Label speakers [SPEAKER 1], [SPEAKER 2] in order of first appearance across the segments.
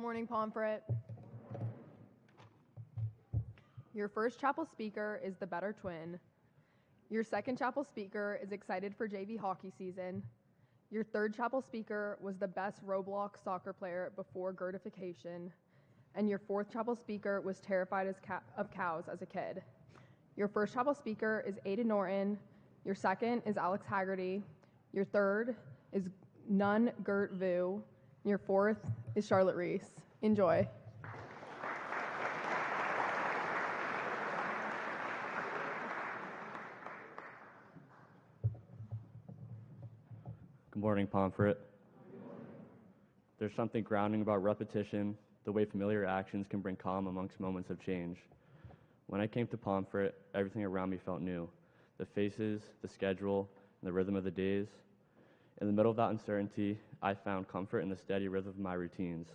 [SPEAKER 1] morning, Pomfret. Your first chapel speaker is the better twin. Your second chapel speaker is excited for JV hockey season. Your third chapel speaker was the best Roblox soccer player before Gertification. And your fourth chapel speaker was terrified of cows as a kid. Your first chapel speaker is Aidan Norton. Your second is Alex Haggerty. Your third is Ngan, Gurt, Your fourth is Charlotte Reis. Enjoy.
[SPEAKER 2] Good morning, Pomfret. There's something grounding about repetition, the way familiar actions can bring calm amongst moments of change. When I came to Pomfret, everything around me felt new. The faces, the schedule, and the rhythm of the days. In the middle of that uncertainty, I found comfort in the steady rhythm of my routines.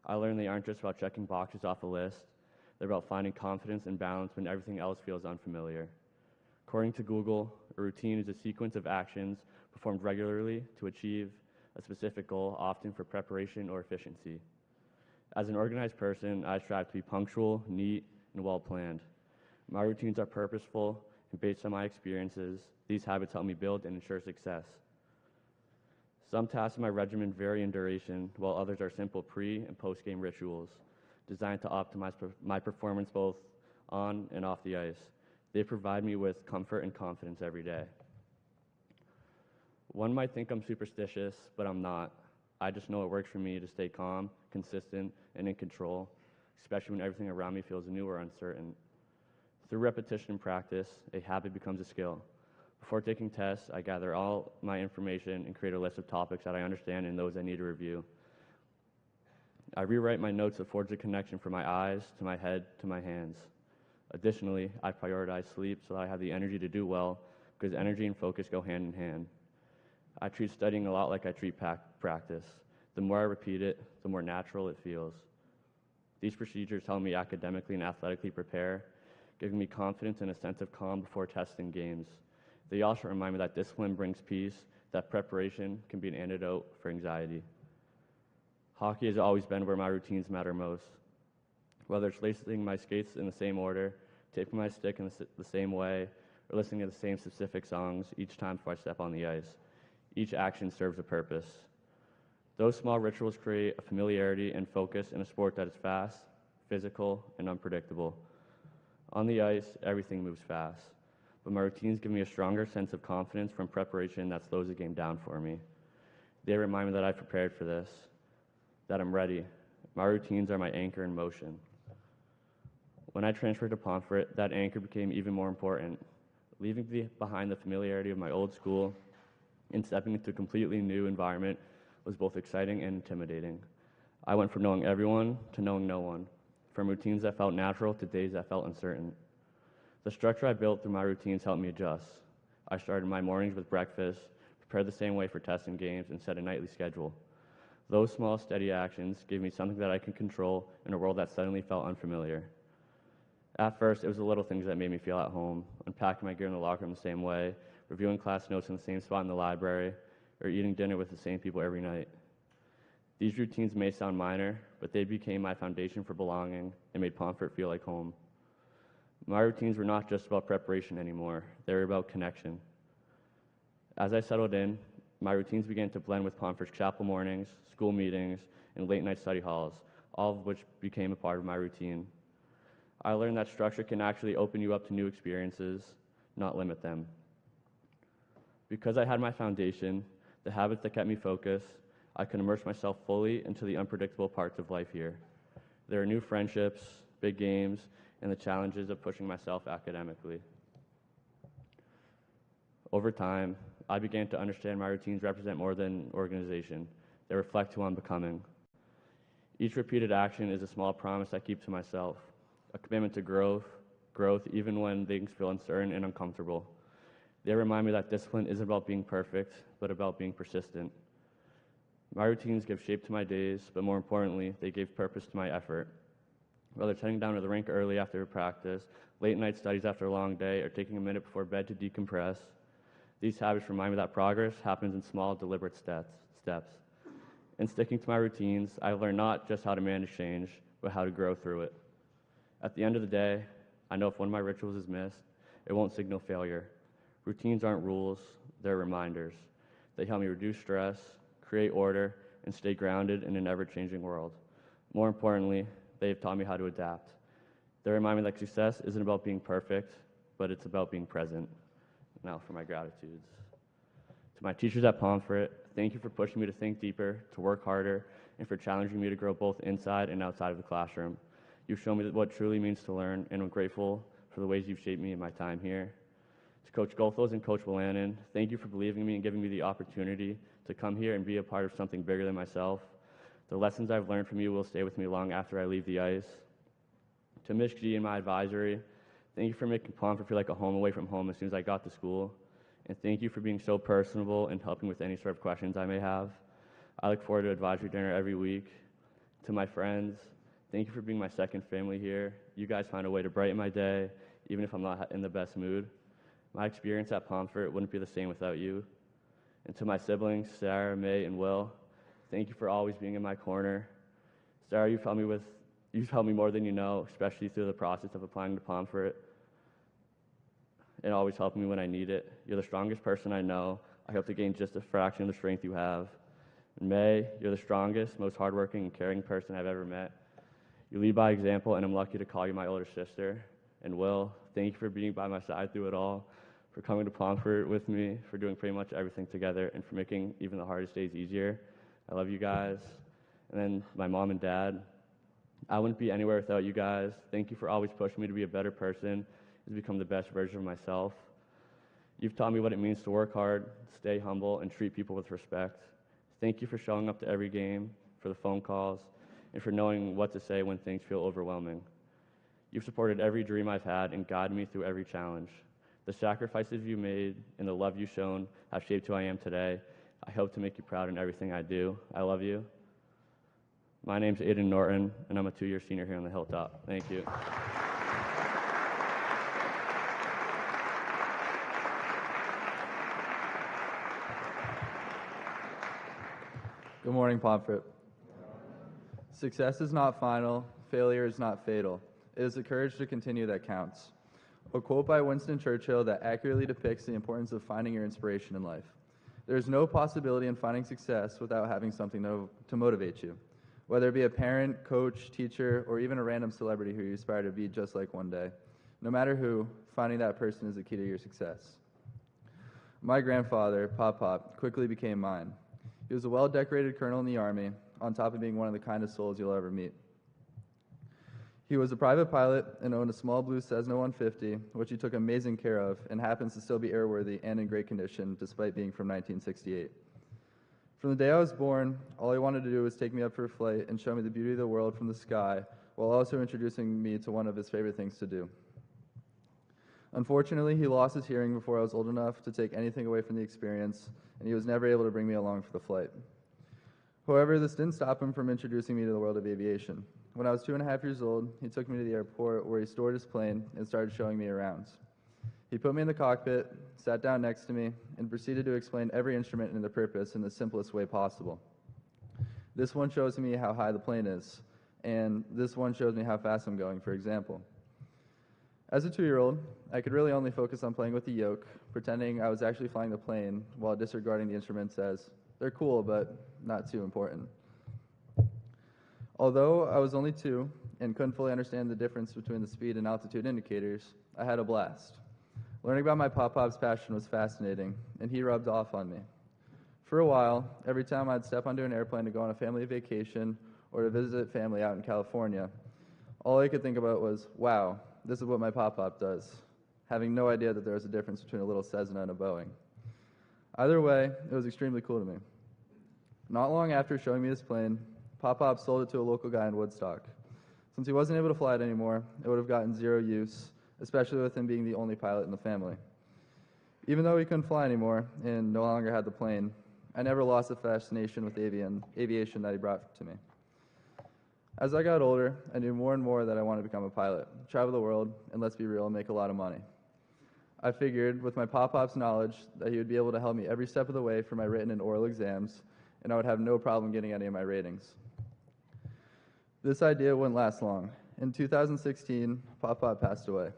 [SPEAKER 2] I learned they aren't just about checking boxes off a list. They're about finding confidence and balance when everything else feels unfamiliar. According to Google, a routine is a sequence of actions performed regularly to achieve a specific goal, often for preparation or efficiency. As an organized person, I strive to be punctual, neat, and well-planned. My routines are purposeful, and based on my experiences, these habits help me build and ensure success. Some tasks in my regimen vary in duration, while others are simple pre- and post-game rituals designed to optimize my performance both on and off the ice. They provide me with comfort and confidence every day. One might think I'm superstitious, but I'm not. I just know it works for me to stay calm, consistent, and in control, especially when everything around me feels new or uncertain. Through repetition and practice, a habit becomes a skill. Before taking tests, I gather all my information and create a list of topics that I understand and those I need to review. I rewrite my notes to forge a connection from my eyes to my head to my hands. Additionally, I prioritize sleep so that I have the energy to do well, because energy and focus go hand in hand. I treat studying a lot like I treat practice. The more I repeat it, the more natural it feels. These procedures help me academically and athletically prepare, giving me confidence and a sense of calm before tests and games. They also remind me that discipline brings peace, that preparation can be an antidote for anxiety. Hockey has always been where my routines matter most. Whether it's lacing my skates in the same order, taping my stick in the same way, or listening to the same specific songs each time before I step on the ice. Each action serves a purpose. Those small rituals create a familiarity and focus in a sport that is fast, physical, and unpredictable. On the ice, everything moves fast, but my routines give me a stronger sense of confidence from preparation that slows the game down for me. They remind me that I've prepared for this, that I'm ready. My routines are my anchor in motion. When I transferred to Pomfret, that anchor became even more important. Leaving behind the familiarity of my old school and stepping into a completely new environment was both exciting and intimidating. I went from knowing everyone to knowing no one, from routines that felt natural to days that felt uncertain. The structure I built through my routines helped me adjust. I started my mornings with breakfast, prepared the same way for tests and games, and set a nightly schedule. Those small, steady actions gave me something that I could control in a world that suddenly felt unfamiliar. At first, it was the little things that made me feel at home, unpacking my gear in the locker room the same way, reviewing class notes in the same spot in the library, or eating dinner with the same people every night. These routines may sound minor, but they became my foundation for belonging and made Pomfret feel like home. My routines were not just about preparation anymore, they were about connection. As I settled in, my routines began to blend with Pomfret's chapel mornings, school meetings, and late night study halls, all of which became a part of my routine. I learned that structure can actually open you up to new experiences, not limit them. Because I had my foundation, the habits that kept me focused, I could immerse myself fully into the unpredictable parts of life here. There are new friendships, big games, and the challenges of pushing myself academically. Over time, I began to understand my routines represent more than organization. They reflect who I'm becoming. Each repeated action is a small promise I keep to myself, a commitment to growth even when things feel uncertain and uncomfortable. They remind me that discipline isn't about being perfect, but about being persistent. My routines give shape to my days, but more importantly, they give purpose to my effort. Whether it's heading down to the rink early after practice, late night studies after a long day, or taking a minute before bed to decompress, these habits remind me that progress happens in small, deliberate steps. In sticking to my routines, I've learned not just how to manage change, but how to grow through it. At the end of the day, I know if one of my rituals is missed, it won't signal failure. Routines aren't rules, they're reminders. They help me reduce stress, create order, and stay grounded in an ever-changing world. More importantly, they've taught me how to adapt. They remind me that success isn't about being perfect, but it's about being present. Now for my gratitudes. To my teachers at Pomfret, thank you for pushing me to think deeper, to work harder, and for challenging me to grow both inside and outside of the classroom. You've shown me what truly means to learn, and I'm grateful for the ways you've shaped me in my time here. To Coach Gothos and Coach Willanen, thank you for believing in me and giving me the opportunity to come here and be a part of something bigger than myself. The lessons I've learned from you will stay with me long after I leave the ice. To Ms. G and my advisory, thank you for making Pomfret feel like a home away from home as soon as I got to school. And thank you for being so personable and helping with any sort of questions I may have. I look forward to advisory dinner every week. To my friends, thank you for being my second family here. You guys find a way to brighten my day, even if I'm not in the best mood. My experience at Pomfret wouldn't be the same without you. And to my siblings, Sarah, May, and Will, thank you for always being in my corner. Sarah, you've helped me more than you know, especially through the process of applying to Pomfret. And always helping me when I need it. You're the strongest person I know. I hope to gain just a fraction of the strength you have. And May, you're the strongest, most hardworking, and caring person I've ever met. You lead by example, and I'm lucky to call you my older sister. And Will, thank you for being by my side through it all, for coming to Pomfret with me, for doing pretty much everything together, and for making even the hardest days easier. I love you guys. And then my mom and dad, I wouldn't be anywhere without you guys. Thank you for always pushing me to be a better person, to become the best version of myself. You've taught me what it means to work hard, stay humble, and treat people with respect. Thank you for showing up to every game, for the phone calls, and for knowing what to say when things feel overwhelming. You've supported every dream I've had and guided me through every challenge. The sacrifices you made and the love you've shown have shaped who I am today. I hope to make you proud in everything I do. I love you. My name's Aidan Norton, and I'm a 2-year senior here on the Hilltop. Thank you.
[SPEAKER 3] Good morning, Pomfret. Success is not final. Failure is not fatal. It is the courage to continue that counts. A quote by Winston Churchill that accurately depicts the importance of finding your inspiration in life. There is no possibility in finding success without having something to motivate you, whether it be a parent, coach, teacher, or even a random celebrity who you aspire to be just like one day. No matter who, finding that person is the key to your success. My grandfather, Pop, quickly became mine. He was a well-decorated colonel in the Army, on top of being one of the kindest souls you'll ever meet. He was a private pilot and owned a small blue Cessna 150, which he took amazing care of and happens to still be airworthy and in great condition despite being from 1968. From the day I was born, all he wanted to do was take me up for a flight and show me the beauty of the world from the sky, while also introducing me to one of his favorite things to do. Unfortunately, he lost his hearing before I was old enough to take anything away from the experience, and he was never able to bring me along for the flight. However, this didn't stop him from introducing me to the world of aviation. When I was 2.5 years old, he took me to the airport where he stored his plane and started showing me around. He put me in the cockpit, sat down next to me, and proceeded to explain every instrument and the purpose in the simplest way possible. This one shows me how high the plane is, and this one shows me how fast I'm going, for example. As a 2-year-old, I could really only focus on playing with the yoke, pretending I was actually flying the plane while disregarding the instruments as, they're cool, but not too important. Although I was only 2 and couldn't fully understand the difference between the speed and altitude indicators, I had a blast. Learning about my Pop's passion was fascinating, and he rubbed off on me. For a while, every time I'd step onto an airplane to go on a family vacation or to visit family out in California, all I could think about was, wow, this is what my Pop does, having no idea that there was a difference between a little Cessna and a Boeing. Either way, it was extremely cool to me. Not long after showing me his plane, Pop sold it to a local guy in Woodstock. Since he wasn't able to fly it anymore, it would have gotten zero use, especially with him being the only pilot in the family. Even though he couldn't fly anymore and no longer had the plane, I never lost the fascination with aviation that he brought to me. As I got older, I knew more and more that I wanted to become a pilot, travel the world, and let's be real, make a lot of money. I figured, with my Pop's knowledge, that he would be able to help me every step of the way for my written and oral exams, and I would have no problem getting any of my ratings. This idea wouldn't last long. In 2016, Pop passed away.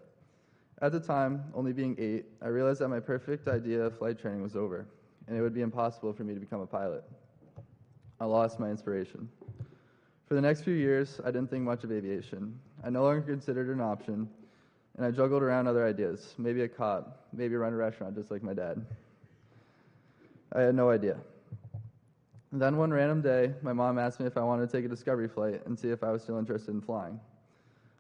[SPEAKER 3] At the time, only being 8, I realized that my perfect idea of flight training was over, and it would be impossible for me to become a pilot. I lost my inspiration. For the next few years, I didn't think much of aviation. I no longer considered it an option, and I juggled around other ideas, maybe a cop, maybe run a restaurant just like my dad. I had no idea. Then one random day, my mom asked me if I wanted to take a discovery flight and see if I was still interested in flying.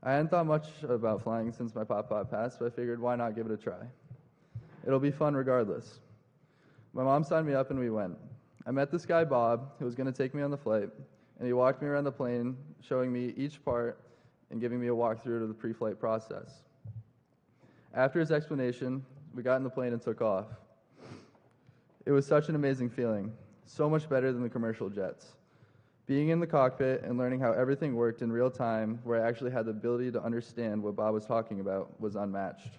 [SPEAKER 3] I hadn't thought much about flying since my pop passed, but I figured why not give it a try. It'll be fun regardless. My mom signed me up and we went. I met this guy, Bob, who was going to take me on the flight, and he walked me around the plane, showing me each part and giving me a walkthrough of the pre-flight process. After his explanation, we got in the plane and took off. It was such an amazing feeling, so much better than the commercial jets. Being in the cockpit and learning how everything worked in real time, where I actually had the ability to understand what Bob was talking about, was unmatched.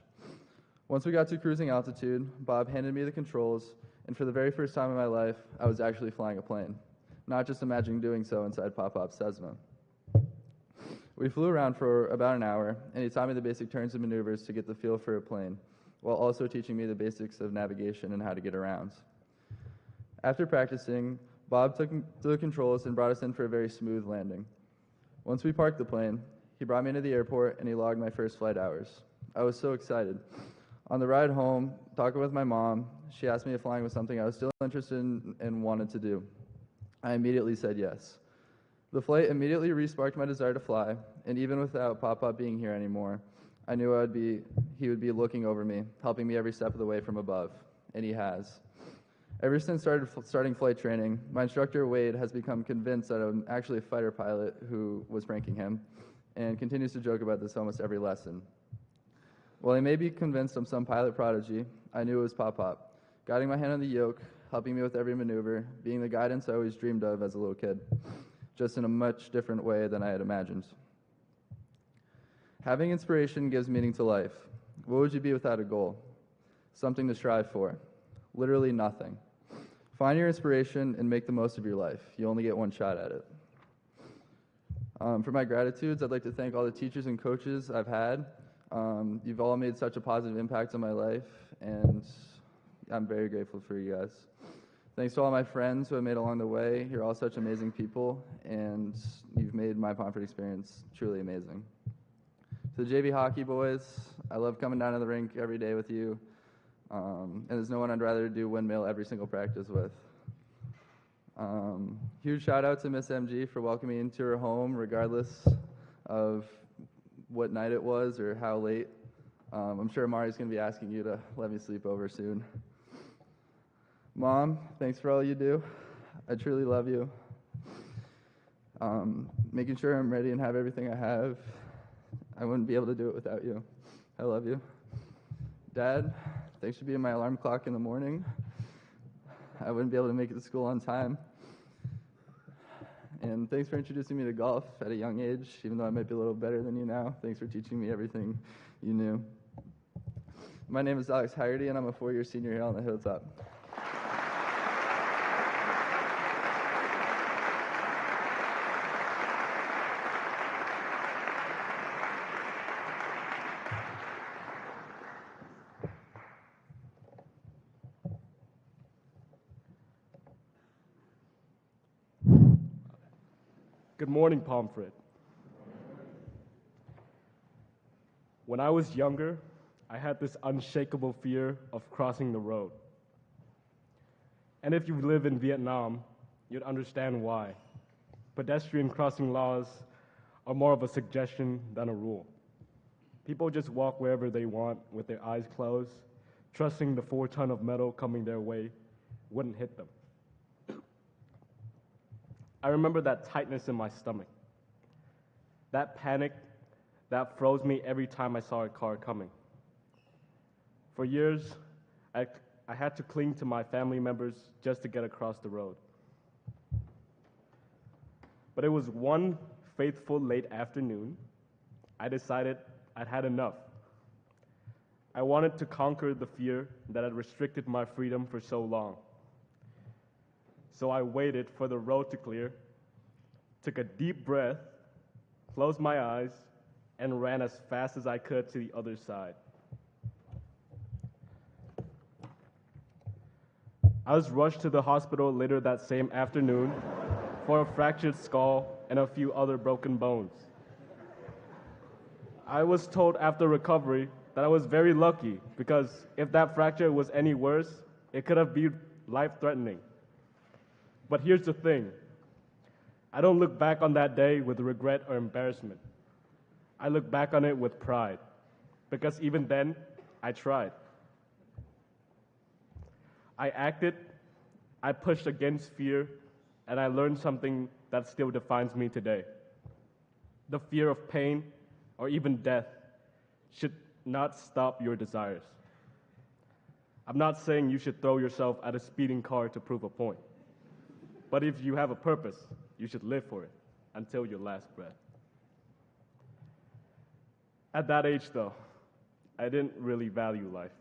[SPEAKER 3] Once we got to cruising altitude, Bob handed me the controls, and for the very first time in my life, I was actually flying a plane, not just imagining doing so inside Pop-Pop's Cessna. We flew around for about an hour, and he taught me the basic turns and maneuvers to get the feel for a plane, while also teaching me the basics of navigation and how to get around. After practicing, Bob took the controls and brought us in for a very smooth landing. Once we parked the plane, he brought me into the airport and he logged my first flight hours. I was so excited. On the ride home, talking with my mom, she asked me if flying was something I was still interested in and wanted to do. I immediately said yes. The flight immediately re-sparked my desire to fly, and even without Pop being here anymore, I knew he would be looking over me, helping me every step of the way from above, and he has. Ever since starting flight training, my instructor, Wade, has become convinced that I'm actually a fighter pilot who was pranking him, and continues to joke about this almost every lesson. While he may be convinced I'm some pilot prodigy, I knew it was Pop, guiding my hand on the yoke, helping me with every maneuver, being the guidance I always dreamed of as a little kid, just in a much different way than I had imagined. Having inspiration gives meaning to life. What would you be without a goal? Something to strive for. Literally nothing. Find your inspiration and make the most of your life. You only get one shot at it. For my gratitudes, I'd like to thank all the teachers and coaches I've had. You've all made such a positive impact on my life, and I'm very grateful for you guys. Thanks to all my friends who I made along the way. You're all such amazing people, and you've made my Pomfret experience truly amazing. To the JV hockey boys, I love coming down to the rink every day with you, and there's no one I'd rather do windmill every single practice with. Huge shout out to Miss MG for welcoming me into her home, regardless of what night it was or how late. I'm sure Amari's going to be asking you to let me sleep over soon. Mom, thanks for all you do. I truly love you. Making sure I'm ready and have everything I have. I wouldn't be able to do it without you. I love you. Dad, thanks for being my alarm clock in the morning. I wouldn't be able to make it to school on time. And thanks for introducing me to golf at a young age, even though I might be a little better than you now. Thanks for teaching me everything you knew. My name is Alex Haggerty, and I'm a 4-year senior here on the Hilltop.
[SPEAKER 4] Good morning, Pomfret. When I was younger, I had this unshakable fear of crossing the road. And if you live in Vietnam, you'd understand why. Pedestrian crossing laws are more of a suggestion than a rule. People just walk wherever they want with their eyes closed, trusting the 4 ton of metal coming their way wouldn't hit them. I remember that tightness in my stomach, that panic that froze me every time I saw a car coming. For years, I had to cling to my family members just to get across the road. But it was one faithful late afternoon, I decided I'd had enough. I wanted to conquer the fear that had restricted my freedom for so long. So I waited for the road to clear, took a deep breath, closed my eyes, and ran as fast as I could to the other side. I was rushed to the hospital later that same afternoon for a fractured skull and a few other broken bones. I was told after recovery that I was very lucky because if that fracture was any worse, it could have been life-threatening. But here's the thing. I don't look back on that day with regret or embarrassment. I look back on it with pride because even then, I tried. I acted, I pushed against fear, and I learned something that still defines me today. The fear of pain or even death should not stop your desires. I'm not saying you should throw yourself at a speeding car to prove a point. But if you have a purpose, you should live for it until your last breath. At that age, though, I didn't really value life.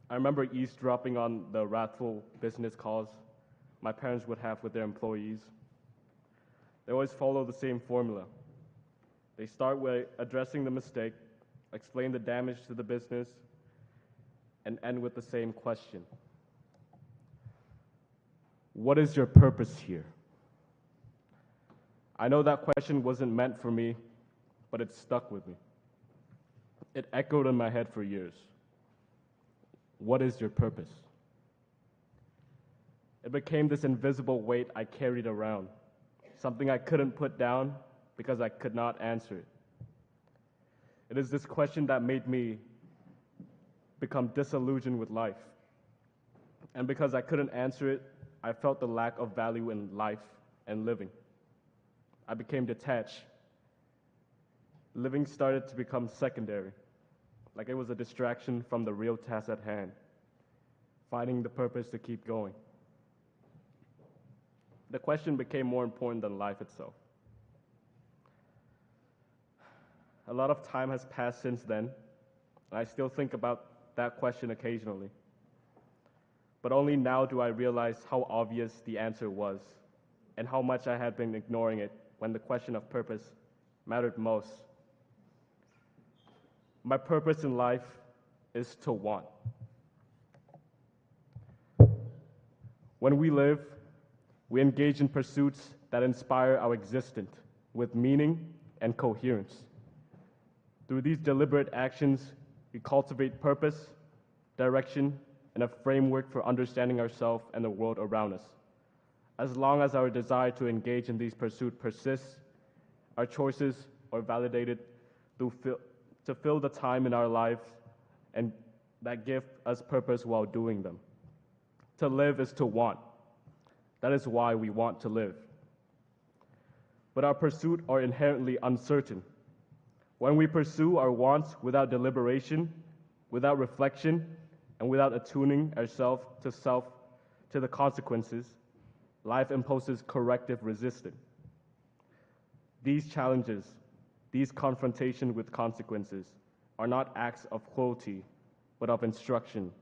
[SPEAKER 4] I remember eavesdropping on the wrathful business calls my parents would have with their employees. They always follow the same formula. They start with addressing the mistake, explain the damage to the business, and end with the same question. What is your purpose here? I know that question wasn't meant for me, but it stuck with me. It echoed in my head for years. What is your purpose? It became this invisible weight I carried around, something I couldn't put down because I could not answer it. It is this question that made me become disillusioned with life. And because I couldn't answer it, I felt the lack of value in life and living. I became detached. Living started to become secondary, like it was a distraction from the real task at hand, finding the purpose to keep going. The question became more important than life itself. A lot of time has passed since then, and I still think about that question occasionally. But only now do I realize how obvious the answer was and how much I had been ignoring it when the question of purpose mattered most. My purpose in life is to want. When we live, we engage in pursuits that inspire our existence with meaning and coherence. Through these deliberate actions, we cultivate purpose, direction, and a framework for understanding ourselves and the world around us. As long as our desire to engage in these pursuits persists, our choices are validated to fill the time in our lives and that give us purpose while doing them. To live is to want. That is why we want to live. But our pursuits are inherently uncertain. When we pursue our wants without deliberation, without reflection, and without attuning ourselves to the consequences, life imposes corrective resistance. These challenges, these confrontations with consequences, are not acts of cruelty, but of instruction.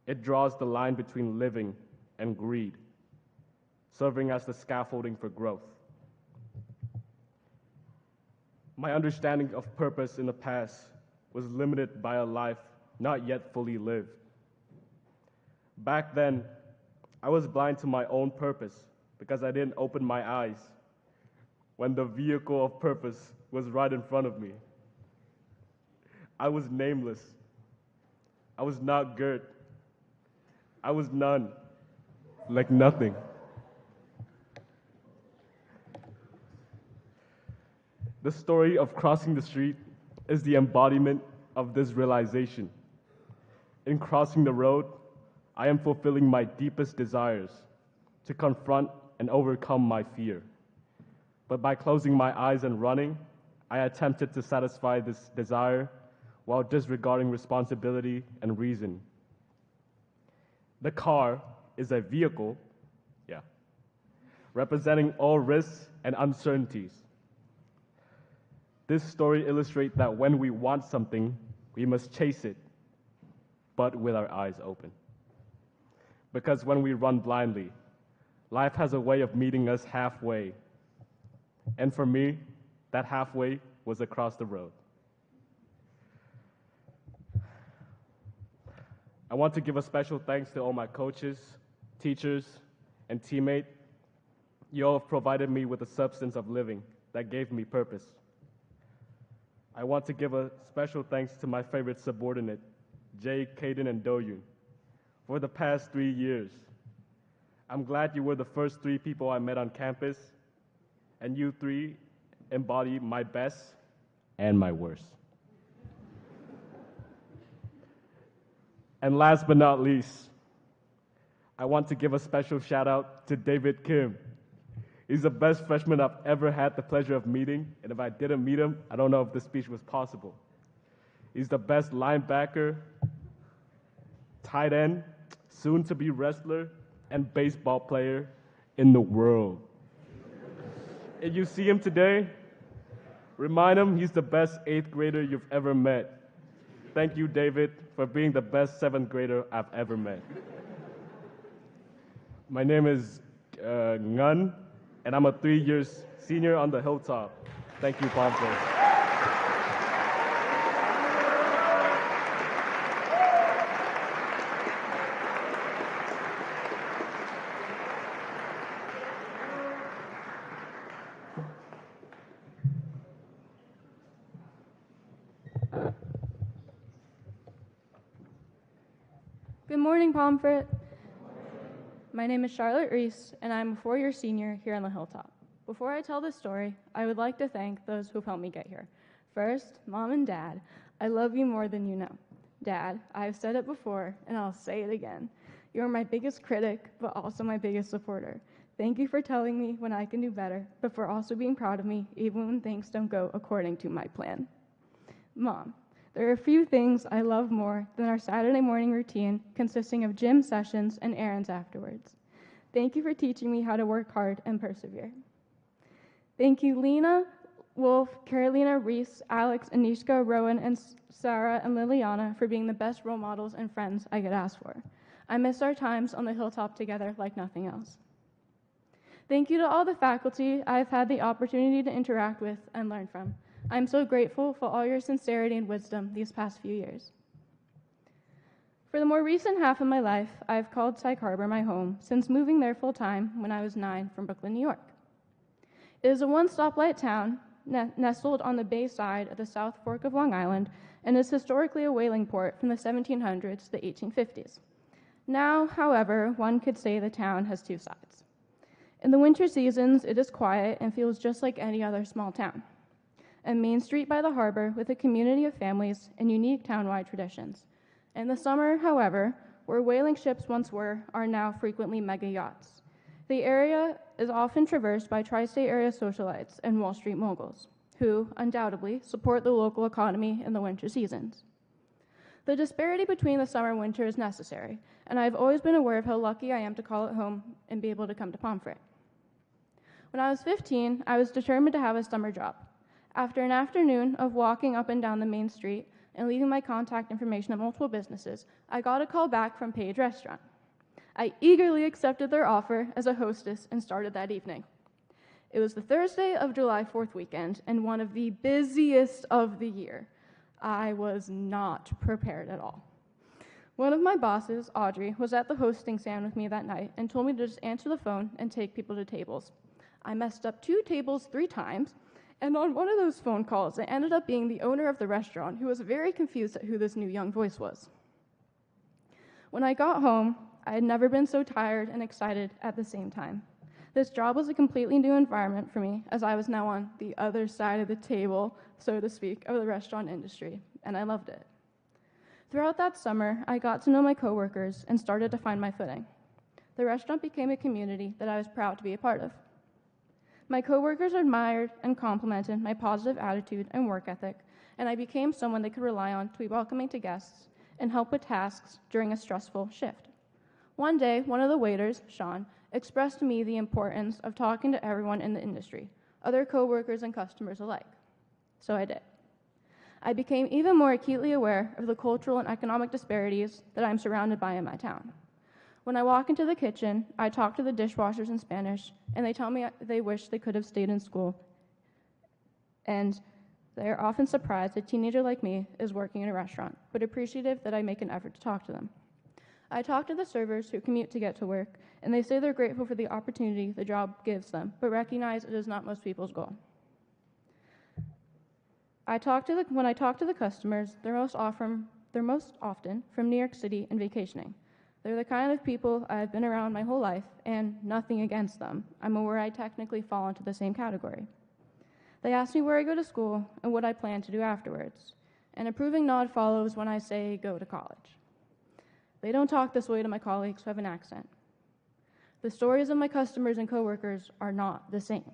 [SPEAKER 4] It draws the line between living and greed, serving as the scaffolding for growth. My understanding of purpose in the past was limited by a life not yet fully lived. Back then, I was blind to my own purpose because I didn't open my eyes when the vehicle of purpose was right in front of me. I was nameless. I was not Gurt. I was none, like nothing. The story of crossing the street is the embodiment of this realization. In crossing the road, I am fulfilling my deepest desires to confront and overcome my fear. But by closing my eyes and running, I attempted to satisfy this desire while disregarding responsibility and reason. The car is a vehicle, representing all risks and uncertainties. This story illustrates that when we want something, we must chase it, but with our eyes open. Because when we run blindly, life has a way of meeting us halfway. And for me, that halfway was across the road. I want to give a special thanks to all my coaches, teachers, and teammates. You all have provided me with a substance of living that gave me purpose. I want to give a special thanks to my favorite subordinate, Jay, Caden, and Doyun, for the past 3 years. I'm glad you were the first 3 people I met on campus, and you 3 embody my best and my worst. And last but not least, I want to give a special shout out to David Kim. He's the best freshman I've ever had the pleasure of meeting, and if I didn't meet him, I don't know if this speech was possible. He's the best linebacker, tight end, soon-to-be wrestler, and baseball player in the world. If you see him today, remind him he's the best 8th grader you've ever met. Thank you, David, for being the best 7th grader I've ever met. My name is Ngan, and I'm a 3-year senior on the Hilltop. Thank you, Pomfret.
[SPEAKER 5] Good morning, Pomfret. My name is Charlotte Reis, and I'm a 4-year senior here on the Hilltop. Before I tell this story, I would like to thank those who've helped me get here. First, Mom and Dad, I love you more than you know. Dad, I've said it before, and I'll say it again. You're my biggest critic, but also my biggest supporter. Thank you for telling me when I can do better, but for also being proud of me even when things don't go according to my plan. Mom, there are a few things I love more than our Saturday morning routine consisting of gym sessions and errands afterwards. Thank you for teaching me how to work hard and persevere. Thank you, Lena, Wolf, Carolina, Reis, Alex, Anishka, Rowan, and Sarah, and Liliana for being the best role models and friends I could ask for. I miss our times on the Hilltop together like nothing else. Thank you to all the faculty I've had the opportunity to interact with and learn from. I'm so grateful for all your sincerity and wisdom these past few years. For the more recent half of my life, I've called Sag Harbor my home since moving there full-time when I was 9 from Brooklyn, New York. It is a one-stoplight town nestled on the bay side of the South Fork of Long Island and is historically a whaling port from the 1700s to the 1850s. Now, however, one could say the town has 2 sides. In the winter seasons, it is quiet and feels just like any other small town. A main street by the harbor with a community of families and unique town-wide traditions. In the summer, however, where whaling ships once were, are now frequently mega yachts. The area is often traversed by tri-state area socialites and Wall Street moguls, who undoubtedly support the local economy in the winter seasons. The disparity between the summer and winter is necessary, and I've always been aware of how lucky I am to call it home and be able to come to Pomfret. When I was 15, I was determined to have a summer job. After an afternoon of walking up and down the main street and leaving my contact information at multiple businesses, I got a call back from Page Restaurant. I eagerly accepted their offer as a hostess and started that evening. It was the Thursday of July 4th weekend and one of the busiest of the year. I was not prepared at all. One of my bosses, Audrey, was at the hosting stand with me that night and told me to just answer the phone and take people to tables. I messed up 2 tables 3 times, and on one of those phone calls, it ended up being the owner of the restaurant who was very confused at who this new young voice was. When I got home, I had never been so tired and excited at the same time. This job was a completely new environment for me, as I was now on the other side of the table, so to speak, of the restaurant industry, and I loved it. Throughout that summer, I got to know my coworkers and started to find my footing. The restaurant became a community that I was proud to be a part of. My coworkers admired and complimented my positive attitude and work ethic, and I became someone they could rely on to be welcoming to guests and help with tasks during a stressful shift. One day, one of the waiters, Sean, expressed to me the importance of talking to everyone in the industry, other coworkers and customers alike. So I did. I became even more acutely aware of the cultural and economic disparities that I'm surrounded by in my town. When I walk into the kitchen, I talk to the dishwashers in Spanish, and they tell me they wish they could have stayed in school. And they are often surprised a teenager like me is working in a restaurant, but appreciative that I make an effort to talk to them. I talk to the servers who commute to get to work, and they say they're grateful for the opportunity the job gives them, but recognize it is not most people's goal. When I talk to the customers, they're most often from New York City and vacationing. They're the kind of people I've been around my whole life, and nothing against them. I'm aware I technically fall into the same category. They ask me where I go to school and what I plan to do afterwards. An approving nod follows when I say go to college. They don't talk this way to my colleagues who have an accent. The stories of my customers and coworkers are not the same.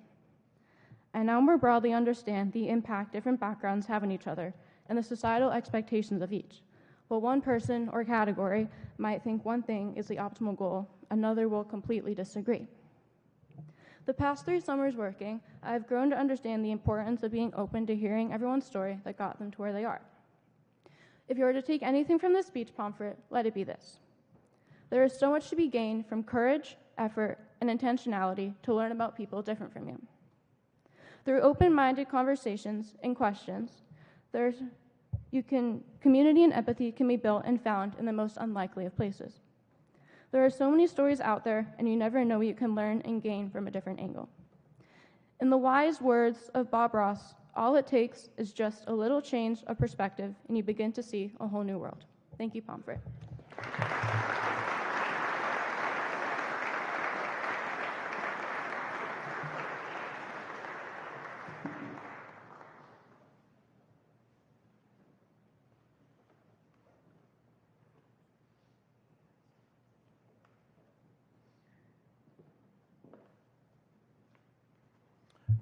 [SPEAKER 5] I now more broadly understand the impact different backgrounds have on each other and the societal expectations of each. While one person or category might think one thing is the optimal goal, another will completely disagree. The past 3 summers working, I have grown to understand the importance of being open to hearing everyone's story that got them to where they are. If you were to take anything from this speech pamphlet, let it be this. There is so much to be gained from courage, effort, and intentionality to learn about people different from you. Through open-minded conversations and questions, community and empathy can be built and found in the most unlikely of places. There are so many stories out there, and you never know what you can learn and gain from a different angle. In the wise words of Bob Ross, all it takes is just a little change of perspective, and you begin to see a whole new world. Thank you, Pomfret.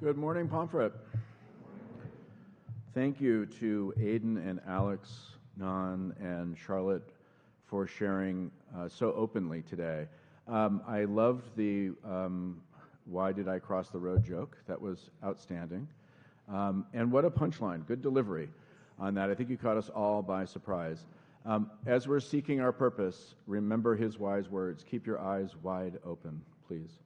[SPEAKER 6] Good morning, Pomfret. Thank you to Aidan and Alex, Ngan, and Charlotte for sharing so openly today. I loved the why did I cross the road joke. That was outstanding. And what a punchline. Good delivery on that. I think you caught us all by surprise. As we're seeking our purpose, remember his wise words. Keep your eyes wide open, please.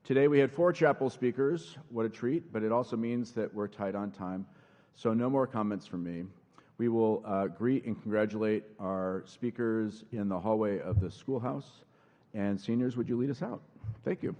[SPEAKER 6] Today we had 4 chapel speakers. What a treat, but it also means that we're tight on time. So no more comments from me. We will greet and congratulate our speakers in the hallway of the schoolhouse. And seniors, would you lead us out? Thank you.